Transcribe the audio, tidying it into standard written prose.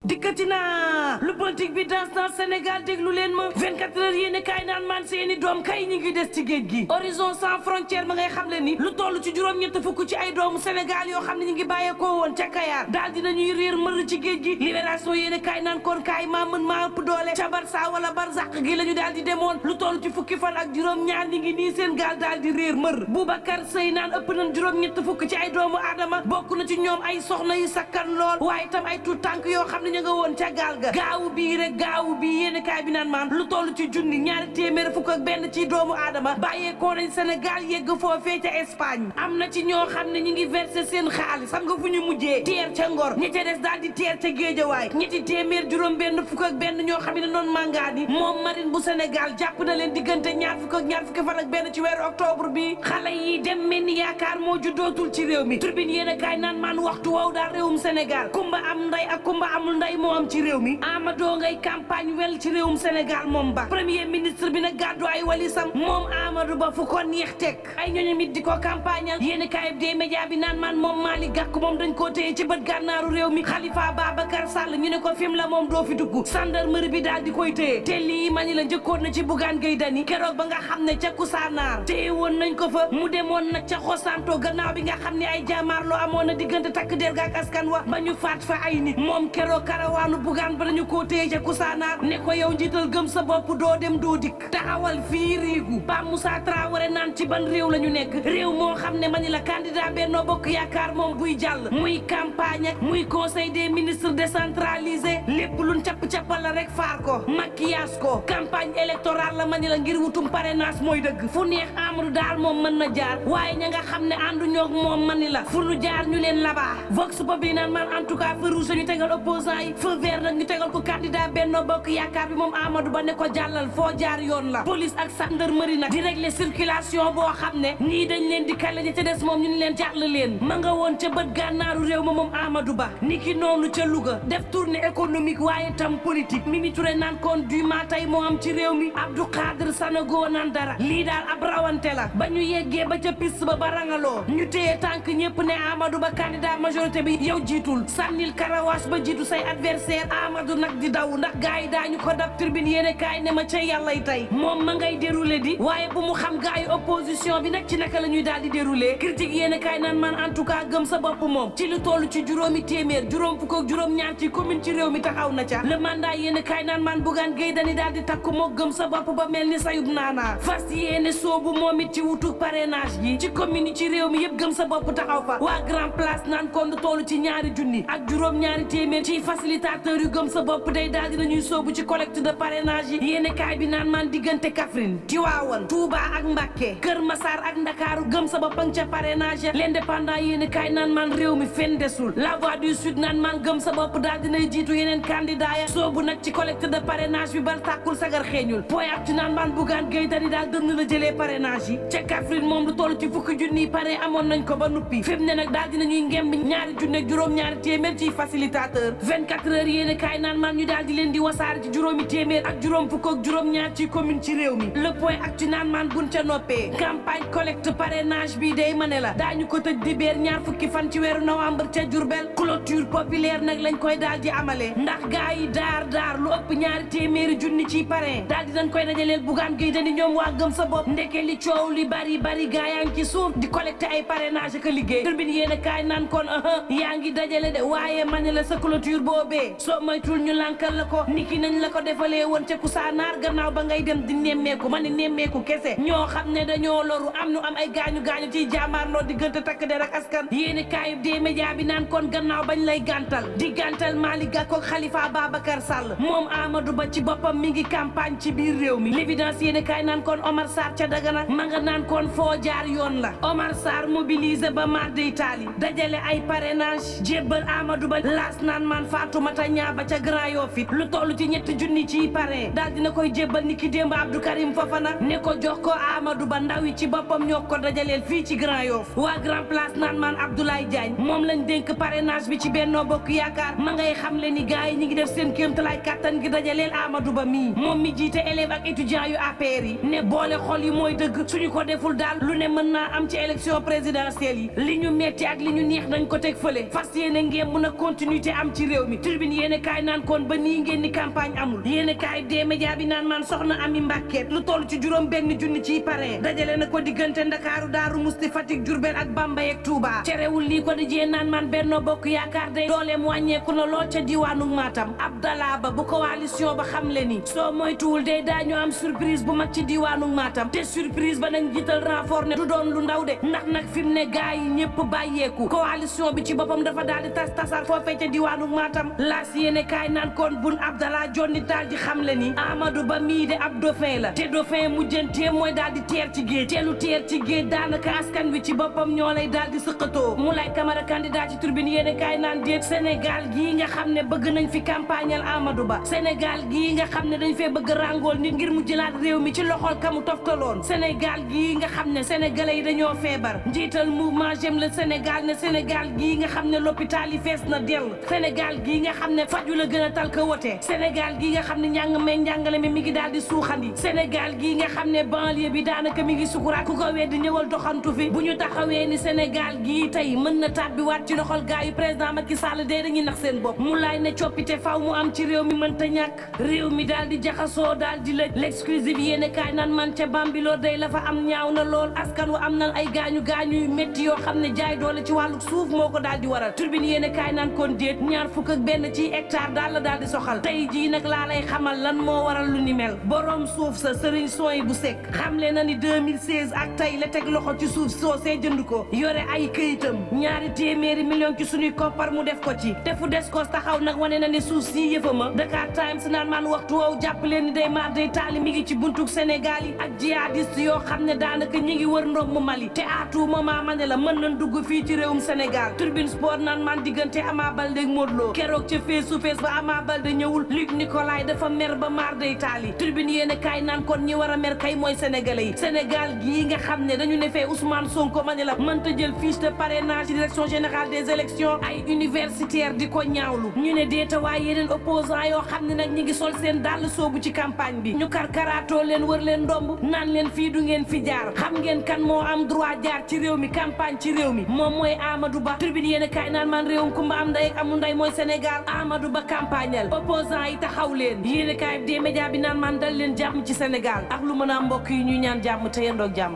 dikkati naa lu politique bi dans na Sénégal déglu leen ma 24 heures yéene kaay naan man seeni doom kay ñi ngi des ci géej gi horizon sans frontière ma ngay xam le ni lu toll ci juróom-ñett fukk ci ay doomu Sénégal yoo xam ne ñi ngi bàyyeekoo woon ca Kayar daal dinañuy réer mër ci géej gi libération yéene kaay naan kon kaay maa mën maa ëpp doole ca Barça wala Barzak gi la ñu daal di demoon lu toll ci fukki fan ak juróom-ñaar ñi ngi nii seen gaal daal di réer mër Boubacar Seye naan ëpp nañ juróom-ñett fukk ci ay doomu aadama bokk na ci ñoom ay soxna yu sakkan lool waaye itam ay tuut tànk yoo xam ne ñu nga woon ca gaal ga gaawu bii rek gaawu bii yéen kaay bi naan maan lu toll ci junni ñaari téeméer fukk ak benn ci doomu aadama bàyyeekoo nañ Sénégal yegg foofee ca Espagne am na ci ñoo xam ne ñi ngi versé seen xaalis xam nga fu ñu mujjee teer ca Ngor ñi ca des daal di teer ca Géejawaay ñetti téeméer juróom benn fukk ak benn ñoo xam ne noonu màngaani moom marine bu Sénégal jàpp na leen diggante ñaar fukk ak ñaar fukki fan ak benn ci weeru octobre bi xale yi dem mel ni yaakaar moo juddootul ci réew mi turbine yéen kaay naan maan waxtu wow daal réewum Sénégal kumba am nday ak kumba amul nday moo am ci réew mi Amadou ngay campagne wel ci réewum Sénégal moom ba premier ministre bi nag gàddu ay walisam moom Amadou Ba fu ko neex teg ay ñooñu it di ko campagnal yéen kaay des média bi naan maan moom Malick Gakou moom dañ koo téye ci bët gànnaaru réew mi Khalifa Babacar Sall ñu ne ko fim la moom doo fi dugg gendarmerie bi daal di koy téye te lii mani la njëkkoon na ci Bougane Gueye Dany keroog ba nga xam ne ca Kousanaar téye woon nañ ko fa mu demoon nag ca Xosanto gannaaw bi nga xam ne ay jaamaarloo amoon na diggante takk der ga ak askan wa ba ñu faat fa ay nit moom keroog karawaanu Bougane ba dañu koo téye ca Kousanaar ne ko yow njiital gëm sa bopp doo dem doo dikk taxawal fii riigu Pape Moussa Traoré naan ci ban réew la ñu nekk réew moo xam ne mani la candidat Benno Bokk Yaakaar moom buy jàll muy campagne ak muy conseil des ministres décentralisé lépp luñ capp-cappal la rek faar ko maquillage ko campagne électorale la mani la ngir wutum parrainage mooy dëgg fu neex Amadou daal moom mën na jaar waaye ña nga xam ne ànduñoo moom mani la fu nu jaar ñu leen labaa vox populi naan man en tout cas feu rouge ñu tegal opposant yi feu vert nag ñu tegal ko candidat Benno Bokk Yaakaar bi moom Amadou Ba ne ko jàllal foo jaar yoon la police ak gendarmerie nag di régler circulation boo xam ne nii dañ leen di kale ñi ca des moom ñu leen jàll leen ma nga woon ca bët gànnaaru réew ma moom Amadou Ba niki noonu ca Louga def tournée économique waaye tam politique Mimi Touré naan kon du ma tey moo am ci réew mi Abdou Khadre Sanogo naan dara lii daal ab rawante la ba ñu yeggee ba ca piste ba rangaloo ñu téye tànk ñëpp ne Amadou Ba candidat majorité bi yow jiitul sànnil karawaas ba jiitu say adversaire Amadou nag di daw ndax gars yi daañu ko dab tribune yéene kaay ne ma ca yàllay tey moom ma ngay déroulé di waaye bu mu xam gars yi opposition bi nag ci naka la ñuy daal di déroulé critique yéene kaay naan man en tout cas gëm sa bopp moom ci lu toll ci juróomi téeméer juróom fukk ak juróom ñaar ci commune ci réew mi taxaw na ca le mandat yéene kaay naan man Bougane Gueye Dany daal di takku moo gëm sa bopp ba mel ni sayub naanaa fas yéene soobu moom it ci wutu parrainage yi ci commune yi ci réew mi yëpp gëm sa bopp taxaw fa waa grand place naan kon lu toll ci ñaari junni ak juróom ñaari téeméer ci facilitateur yu gëm sa bopp day daal dinañuy soobu ci collecte de parrainage yi yéene kaay bi naan man diggante Kaffrine Tivaouane Touba ak Mbacké Kër Massar ak Ndakaaru gëm sa bopp ca parrainage l'indépendant yéene kaay naan man réew mi fenn desul la voix du sud naan man gëm sa bopp daal dinay jiitu yeneen candidat ya soobu nag ci collecte de parrainage bi bal tàkkul sagar xeeñul poyat ci naan man Bougane Gueye Dany daal dënn la jëlee parrainage yi ca Kaffrine moom lu toll ci fukki junniy parrain amoon nañ ko ba nuppi fi mu ne nag daal dinañuy ngemb ñaari junni ak juróom ñaari téeméer ci facilitateur 24 heures yéene kaay naan man ñu daal di leen di wasaar ci juróomi téeméer ak juróom fukk ak juróom ñaar ci commune ci réew mi le point ak ci naan man buñ ca noppee campagne collecte parrainage bi day ma ne la daañu ko tëj di beer ñaar fukki fan ci weeru novembre ca Diourbel clôture populaire nag lañ koy daal di amalee ndax gaa yi daar lu ëpp ñaari téeméeri junni ci parrain daal di dañ koy dajaleel Bougane Gueye Dany ñoom waa gëm sa bopp ndeke li coow li bari gaa yaa ngi ci suuf di collecté ay parrainage ak liggéey turbine yéen a kaay naan kon yaa ngi dajale de waaye ma ne la sa clôture boobee soo moytul ñu lànkal la ko niki nañ la ko defalee woon ca Kousanaar gannaaw ba ngay dem di nemmeeku ma ne nemmeeku kese ñoo xam ne dañoo loru am nu am ay gaañu ciy jaamaarloo diggante takk der ak askan yéen a kaay des média bi naan kon gannaaw bañ lay gàntal di gàntal Malick Gakou ak Khalifa Babacar Sall moom Amadou Ba ci boppam mi ngi campagne ci biir réew mi l'évidence yéen a kaay naan kon Omar Sarr ca Dagana ma nga naan kon foo jaar yoon la Omar Sarr mobilisé ba mar de Italie dajale ay parrainage jébbal Amadou Ba laas naan man Fatoumata Niang ba ca Grand Yoff it lu toll ci ñetti junni ci parrain daal dina koy jébbal ni ki démb Abdou Karim Fofana ne ko jox ko Amadou Ba ndaw yi ci boppam ñoo ko dajaleel fii ci Grand Yoff waa Grand Place naan man Abdoulaye Diagne moom lañ dénk parrainage bi ci Benno Bokk Yaakaar ma ngay xam le ni gars yi ñi ngi def seen kéemtalaay may kattan gi dajaleel Amadou Ba mii moom mi jiite élèves ak étudiants yu APR yi ne boole xol yi mooy dëgg suñu ko deful daal lu ne mën naa am ci élection présidentielle yi li ñu metti ak li ñu neex nañ ko teg fële fas yéene ngeen mën a continuité am ci réew mi Tribune yéene kaay naan kon ba nii ngeen ni campagne amul yéene kaay des médias bi naan man soxna Ami Mbàkke lu toll ci juróom benn junni ciy parrain dajale na ko diggante Ndakaaru Daaru Musti Fatick Diourbel ak Bambey ak Touba cerewul lii ko di jee naan man Benno Bokk Yaakaar day dooleem wàññeeku na lool ca diwaanu Matam Abdallah Ba bu coalition ba xam le ni soo moytuwul day daañu am surprise bu mag ci diwaanu Matam te surprise ba nañ jiital renfort ne du doon lu ndaw de ndax nag fi mu ne gaa yi ñëpp bàyyeeku coalition bi ci boppam dafa daal di tasar foofee ca diwaanu Matam laas yéene kaay naan kon Boun Abdallah Dionne daal di xam le ni Amadou Ba mii de ab dauphin la te dauphin mujjantee mooy daal di teer ci géej te lu teer ci géej daanaka askan wi ci boppam ñoo lay daal di sëqatoo Moulay Camara candidat ci Tribune yéene kaay naan déet Sénégal gii nga xam ne bëgg nañ fi campagnal Amadou Ba Sénégal gii nga xam ne dañ fee bëgg rangool nit ngir mu jëlaat réew mi ci loxol kamu toftaloon Sénégal gii nga xam ne sénégalais yi dañoo feebar njiital mouvement J'aime le Sénégal ne Sénégal gii nga xam ne l'hôpital yi fees na dell Sénégal gii nga xam ne faju la gën a tal ka wote Sénégal gii nga xam ne njàng meeg njàngale mi ngi daal di suuxandi Sénégal gii nga xam ne banlieue bi daanaka mi ngi sukuraat ku ko weddi ñëwal doxantu fi bu ñu taxawee ni Sénégal gii tey mën na tàbbiwaat ci loxol gaayu président Macky Sall dee dañuy nax seen bopp mu laay ne coppite faw mu am ci réew mi mënta ñàkk réew mi daal di jaxasoo daal di lëj l'exclusive yéene kaay naan man ca Bambilor day la fa am ñaaw na lool askan wa am nan ay gaañu yu métti yoo xam ne jaay doole ci wàllu suuf moo ko daal di waral Tribune yéene kaay naan kon déet ñaar fukk ak benn ci hectare daal la daal di soxal tey jii nag laa lay xamal lan moo waral lu ni mel borom suuf sa Serigne Soy bu Sekk xamle na ni 2016 ak tey la teg loxo ci suuf soosee jënd ko yore ay këyitam ñaari téeméeri million ci suñuy koppar mu def ko ci te fu des ko taxaw nag wane na ni suuf si yëfama Dakar Times naan man waxtu woowu jàpp leen ni day maar day taali mi ngi ci buntuk Sénégal yi ak jihadiste yoo xam ne daanaka ñi ngi wër ndox mu Mali te à tout moment ma ne la mën nañ dugg fii ci réewum Sénégal Tribune Sport naan man diggante Ama Baldé ak Modou Lo keroog ca face to face ba Ama Baldé ñëwul Luc Nicolaï dafa mer ba maar day taali Tribune yéene kaay naan kon ñi war a mer kay mooy sénégalais yi Sénégal gii nga xam ne dañu ne fee Ousmane Sonko ma ne la mënta jël fiche de parrainage ci direction générale des élections ay universitaire di ko ñaawlu ñu ne deeta waaye yeneen opposant yoo xam ne nag ñi ngi sol seen dàll soobu ci campagne bi ñu karkaraatoo leen wër leen ndomb naan leen fii du ngeen fi jaar xam ngeen kan moo am droit jaar ci réew mi campagne ci réew mi moom mooy Amadou Ba Tribune yéen kaay naan man réewum kumba am ndey ak amul ndey mooy Sénégal Amadou Ba campagnal opposant yi taxaw leen yéen kaay des médias bi naan man dal leen jàmm ci Sénégal ak lu mën a mbokk yi ñuy ñaan jàmm te yendoog jàmm